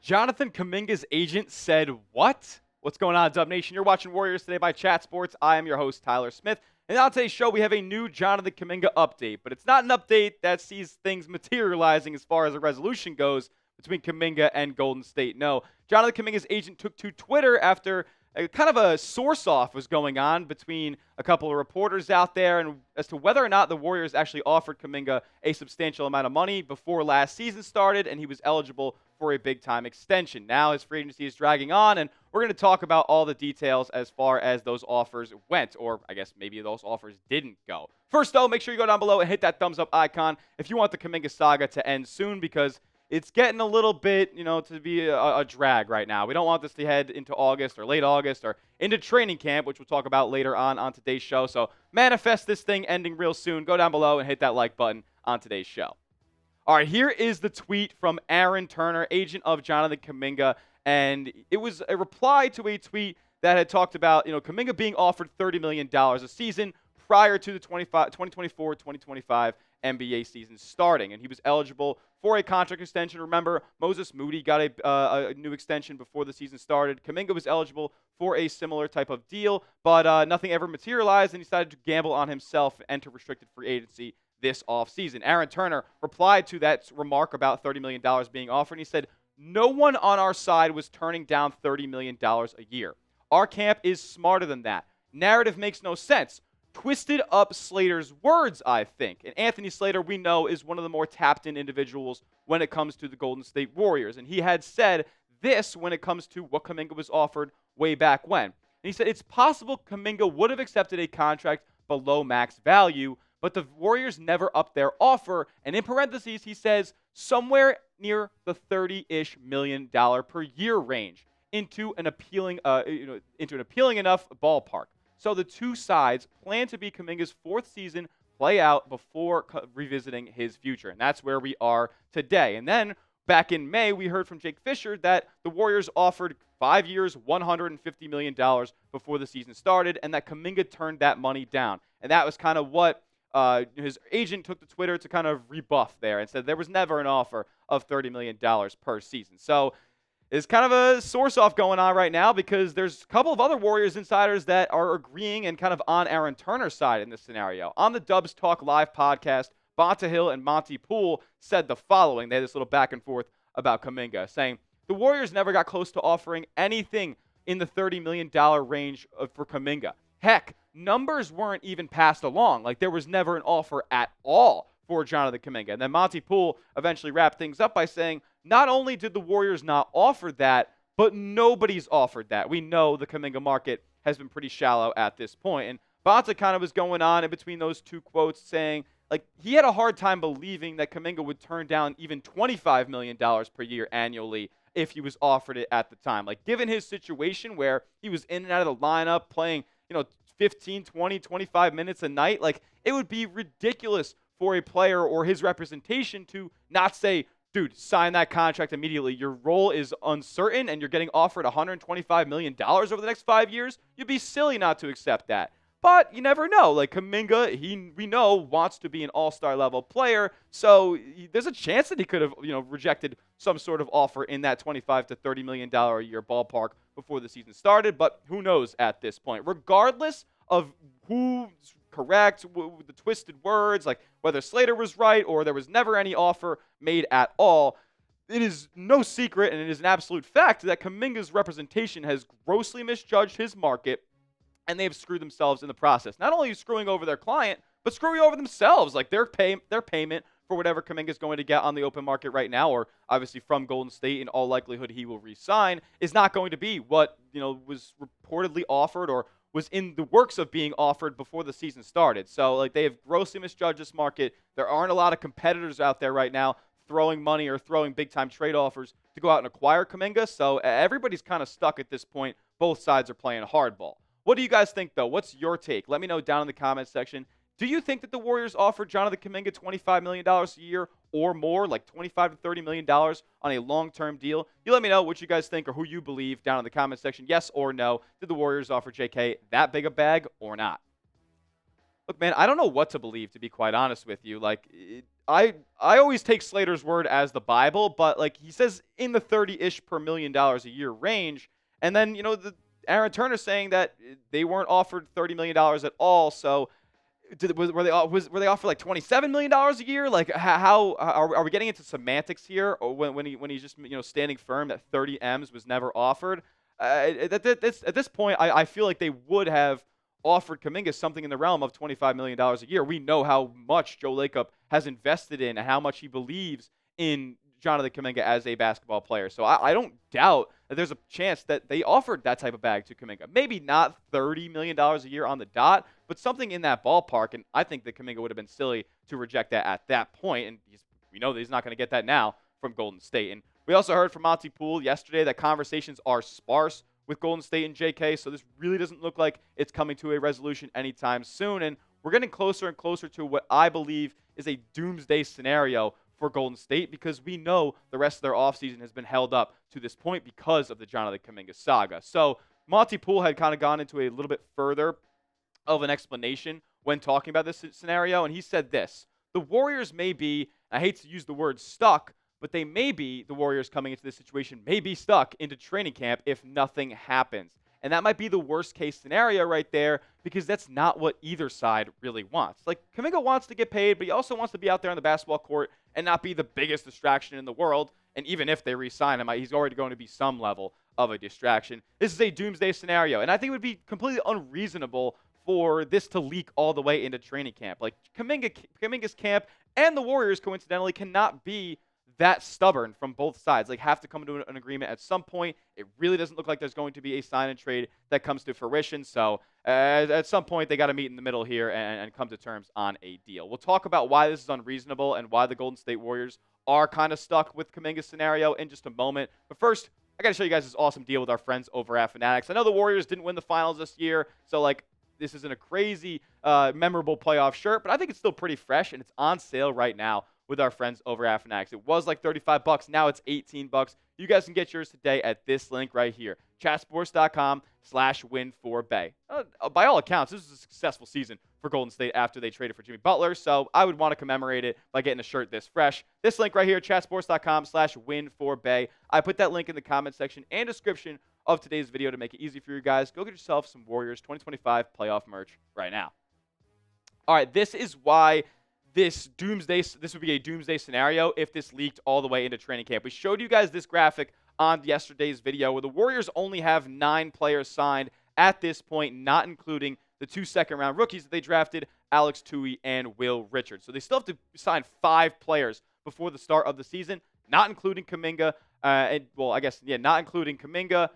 Jonathan Kuminga's agent said what? What's going on, Dub Nation? You're watching Warriors Today by Chat Sports. I am your host, Tyler Smith. And on today's show, we have a new Jonathan Kuminga update. But it's not an update that sees things materializing as far as a resolution goes between Kaminga and Golden State. No, Jonathan Kuminga's agent took to Twitter after kind of a source-off was going on between a couple of reporters out there and as to whether or not the Warriors actually offered Kaminga a substantial amount of money before last season started and he was eligible for a big-time extension. Now his free agency is dragging on, and we're going to talk about all the details as far as those offers went, or I guess maybe those offers didn't go. First, though, make sure you go down below and hit that thumbs-up icon if you want the Kuminga saga to end soon, because it's getting a little bit, to be a drag right now. We don't want this to head into August or late August or into training camp, which we'll talk about later on today's show. So manifest this thing ending real soon. Go down below and hit that like button on today's show. All right, here is the tweet from Aaron Turner, agent of Jonathan Kuminga, and it was a reply to a tweet that had talked about, Kuminga being offered $30 million a season prior to the 2024-2025 NBA season starting, and he was eligible for a contract extension. Remember, Moses Moody got a new extension before the season started. Kaminga was eligible for a similar type of deal, but nothing ever materialized, and he decided to gamble on himself and enter restricted free agency this offseason. Aaron Turner replied to that remark about $30 million being offered, and he said, "No one on our side was turning down $30 million a year. Our camp is smarter than that. Narrative makes no sense. Twisted up Slater's words, I think." And Anthony Slater, we know, is one of the more tapped-in individuals when it comes to the Golden State Warriors. And he had said this when it comes to what Kuminga was offered way back when. And he said, "It's possible Kuminga would have accepted a contract below max value, but the Warriors never upped their offer." And in parentheses, he says, "somewhere near the $30-ish million per year range into an appealing enough ballpark." So the two sides plan to be Kuminga's fourth season play out before revisiting his future. And that's where we are today. And then back in May, we heard from Jake Fisher that the Warriors offered 5 years, $150 million before the season started, and that Kuminga turned that money down. And that was kind of what his agent took to Twitter to kind of rebuff there and said there was never an offer of $30 million per season. So it's kind of a source-off going on right now because there's a couple of other Warriors insiders that are agreeing and kind of on Aaron Turner's side in this scenario. On the Dubs Talk Live podcast, Bonta and Monte Poole said the following. They had this little back and forth about Kaminga, saying, "The Warriors never got close to offering anything in the $30 million range for Kaminga. Heck, numbers weren't even passed along. Like, there was never an offer at all for Jonathan Kuminga." And then Monte Poole eventually wrapped things up by saying, "Not only did the Warriors not offer that, but nobody's offered that. We know the Kaminga market has been pretty shallow at this point." And Bonta kind of was going on in between those two quotes saying, like, he had a hard time believing that Kuminga would turn down even $25 million per year annually if he was offered it at the time. Like, given his situation where he was in and out of the lineup playing, 15, 20, 25 minutes a night, like, it would be ridiculous for a player or his representation to not say, "Dude, sign that contract immediately. Your role is uncertain and you're getting offered $125 million over the next 5 years. You'd be silly not to accept that." But you never know. Like, Kuminga, we know, wants to be an all-star level player. So there's a chance that he could have, rejected some sort of offer in that $25 to $30 million a year ballpark before the season started. But who knows at this point? Regardless of who's correct, the twisted words, like whether Slater was right or there was never any offer made at all, it is no secret and it is an absolute fact that Kuminga's representation has grossly misjudged his market, and they've screwed themselves in the process. Not only screwing over their client, but screwing over themselves. Like, their payment for whatever Kuminga is going to get on the open market right now, or obviously from Golden State, in all likelihood he will re-sign, is not going to be what was reportedly offered or was in the works of being offered before the season started. So, like, they have grossly misjudged this market. There aren't a lot of competitors out there right now throwing money or throwing big-time trade offers to go out and acquire Kuminga. So everybody's kind of stuck at this point. Both sides are playing hardball. What do you guys think, though? What's your take? Let me know down in the comments section. Do you think that the Warriors offered Jonathan Kuminga $25 million a year or more, like $25 to $30 million on a long-term deal? You let me know what you guys think or who you believe down in the comment section. Yes or no, did the Warriors offer JK that big a bag or not? Look, man, I don't know what to believe, to be quite honest with you. I always take Slater's word as the Bible, but like he says in the 30-ish per $1 million a year range, and then Aaron Turner saying that they weren't offered $30 million at all. So were they offered like $27 million a year? Like how are we getting into semantics here, or when he's just standing firm that 30 M's was never offered? At this point, I feel like they would have offered Kaminga something in the realm of $25 million a year. We know how much Joe Lacob has invested in and how much he believes in Jonathan Kuminga as a basketball player. So I don't doubt that there's a chance that they offered that type of bag to Kuminga. Maybe not $30 million a year on the dot, but something in that ballpark. And I think that Kuminga would have been silly to reject that at that point. And we know that he's not going to get that now from Golden State. And we also heard from Monte Poole yesterday that conversations are sparse with Golden State and JK. So this really doesn't look like it's coming to a resolution anytime soon. And we're getting closer and closer to what I believe is a doomsday scenario for Golden State, because we know the rest of their offseason has been held up to this point because of the Jonathan Kuminga saga. So Monte Poole had kind of gone into a little bit further of an explanation when talking about this scenario, and he said this: the Warriors may be, I hate to use the word stuck, but they may be, the Warriors coming into this situation, may be stuck into training camp if nothing happens. And that might be the worst case scenario right there, because that's not what either side really wants. Like, Kuminga wants to get paid, but he also wants to be out there on the basketball court and not be the biggest distraction in the world. And even if they re-sign him, he's already going to be some level of a distraction. This is a doomsday scenario, and I think it would be completely unreasonable for this to leak all the way into training camp. Like, Kuminga's camp and the Warriors, coincidentally, cannot be that stubborn from both sides. Like, have to come to an agreement at some point. It really doesn't look like there's going to be a sign and trade that comes to fruition. So at some point, they got to meet in the middle here and come to terms on a deal. We'll talk about why this is unreasonable and why the Golden State Warriors are kind of stuck with Kuminga's scenario in just a moment. But first, I got to show you guys this awesome deal with our friends over at Fanatics. I know the Warriors didn't win the finals this year, so like, this isn't a crazy, memorable playoff shirt, but I think it's still pretty fresh, and it's on sale right now with our friends over at Fanatics. It was like $35. Now it's $18. You guys can get yours today at this link right here, chatsports.com/win4bay. By all accounts, this is a successful season for Golden State after they traded for Jimmy Butler, so I would want to commemorate it by getting a shirt this fresh. This link right here, chatsports.com/win4bay. I put that link in the comment section and description of today's video to make it easy for you guys. Go get yourself some Warriors 2025 playoff merch right now. All right, this is why this would be a doomsday scenario if this leaked all the way into training camp. We showed you guys this graphic on yesterday's video where the Warriors only have 9 players signed at this point, not including the 2 second-round rookies that they drafted, Alex Tui and Will Richards. So they still have to sign 5 players before the start of the season, not including Kaminga, not including Kaminga,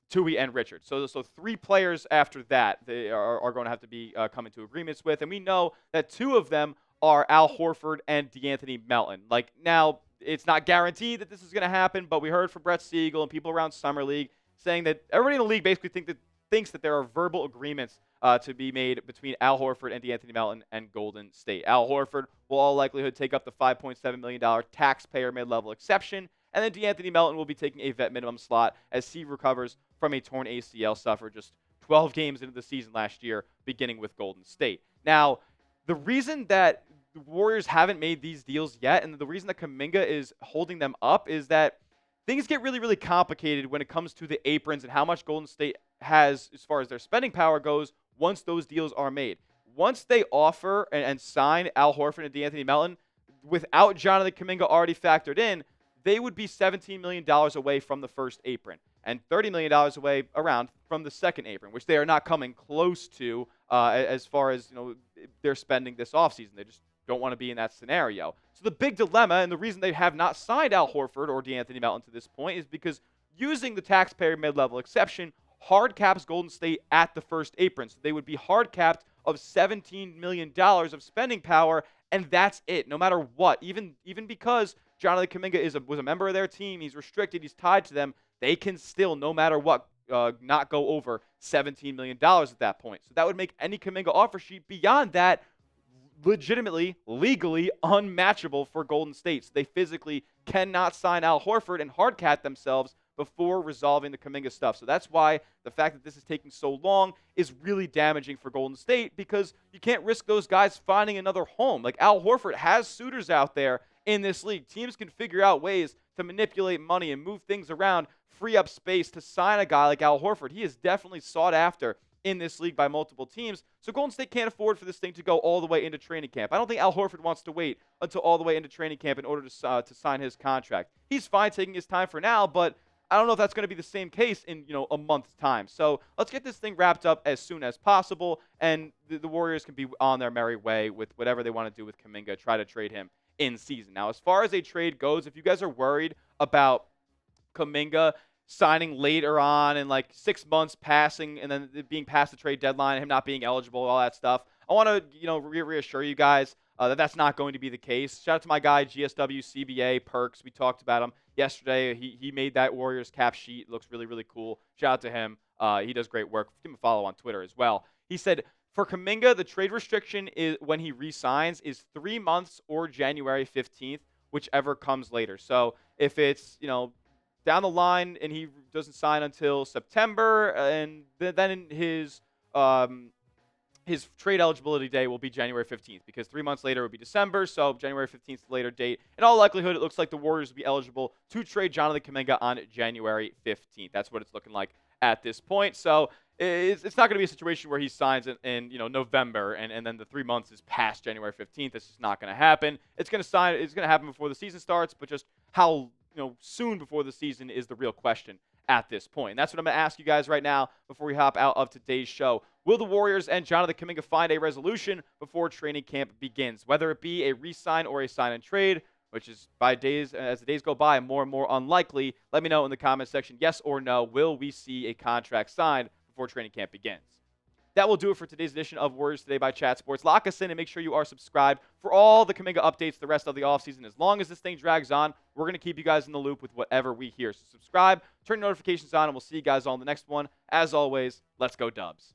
Tui and Richards. So 3 players after that they are going to have to be coming to agreements with. And we know that 2 of them are Al Horford and De'Anthony Melton. Like, now, it's not guaranteed that this is going to happen, but we heard from Brett Siegel and people around Summer League saying that everybody in the league basically thinks that there are verbal agreements to be made between Al Horford and De'Anthony Melton and Golden State. Al Horford will all likelihood take up the $5.7 million taxpayer mid-level exception, and then De'Anthony Melton will be taking a vet minimum slot as he recovers from a torn ACL suffered just 12 games into the season last year, beginning with Golden State. Now, the reason that the Warriors haven't made these deals yet, and the reason that Kaminga is holding them up, is that things get really, really complicated when it comes to the aprons and how much Golden State has as far as their spending power goes once those deals are made. Once they offer and sign Al Horford and De'Anthony Melton, without Jonathan Kuminga already factored in, they would be $17 million away from the first apron and $30 million away around from the second apron, which they are not coming close to as far as their spending this offseason. They just don't want to be in that scenario. So the big dilemma, and the reason they have not signed Al Horford or De'Anthony Melton to this point, is because using the taxpayer mid-level exception hard caps Golden State at the first apron. So they would be hard capped of $17 million of spending power, and that's it, no matter what. Even because Jonathan Kuminga was a member of their team, he's restricted, he's tied to them, they can still, no matter what, not go over $17 million at that point. So that would make any Kuminga offer sheet beyond that legitimately, legally unmatchable for Golden State. So they physically cannot sign Al Horford and hard cap themselves before resolving the Kuminga stuff. So that's why the fact that this is taking so long is really damaging for Golden State, because you can't risk those guys finding another home. Like, Al Horford has suitors out there in this league. Teams can figure out ways to manipulate money and move things around, free up space to sign a guy like Al Horford. He is definitely sought after in this league by multiple teams. So Golden State can't afford for this thing to go all the way into training camp. I don't think Al Horford wants to wait until all the way into training camp in order to sign his contract. He's fine taking his time for now, but I don't know if that's going to be the same case in a month's time. So let's get this thing wrapped up as soon as possible, and the Warriors can be on their merry way with whatever they want to do with Kuminga, try to trade him in season. Now, as far as a trade goes, if you guys are worried about Kuminga signing later on and like 6 months passing and then being past the trade deadline, him not being eligible, all that stuff, I want to reassure you guys that that's not going to be the case. Shout out to my guy GSW CBA Perks. We talked about him yesterday. He made that Warriors cap sheet. It looks really, really cool. Shout out to him. He does great work. Give him a follow on Twitter as well. He said, for Kuminga, the trade restriction is when he re-signs is 3 months or January 15th, whichever comes later. So if it's, down the line and he doesn't sign until September, and then his trade eligibility day will be January 15th, because 3 months later it would be December, so January 15th is the later date. In all likelihood, it looks like the Warriors will be eligible to trade Jonathan Kuminga on January 15th. That's what it's looking like at this point. So it's not going to be a situation where he signs in November and then the 3 months is past January 15th. This is not going to happen. It's going to happen before the season starts, but just how soon before the season is the real question at this point. And that's what I'm going to ask you guys right now before we hop out of today's show. Will the Warriors and Jonathan Kuminga find a resolution before training camp begins? Whether it be a re-sign or a sign and trade, which is as the days go by, more and more unlikely. Let me know in the comment section, yes or no, will we see a contract signed before training camp begins? That will do it for today's edition of Warriors Today by Chat Sports. Lock us in and make sure you are subscribed for all the Kuminga updates the rest of the offseason. As long as this thing drags on, we're going to keep you guys in the loop with whatever we hear. So subscribe, turn notifications on, and we'll see you guys all in the next one. As always, let's go Dubs.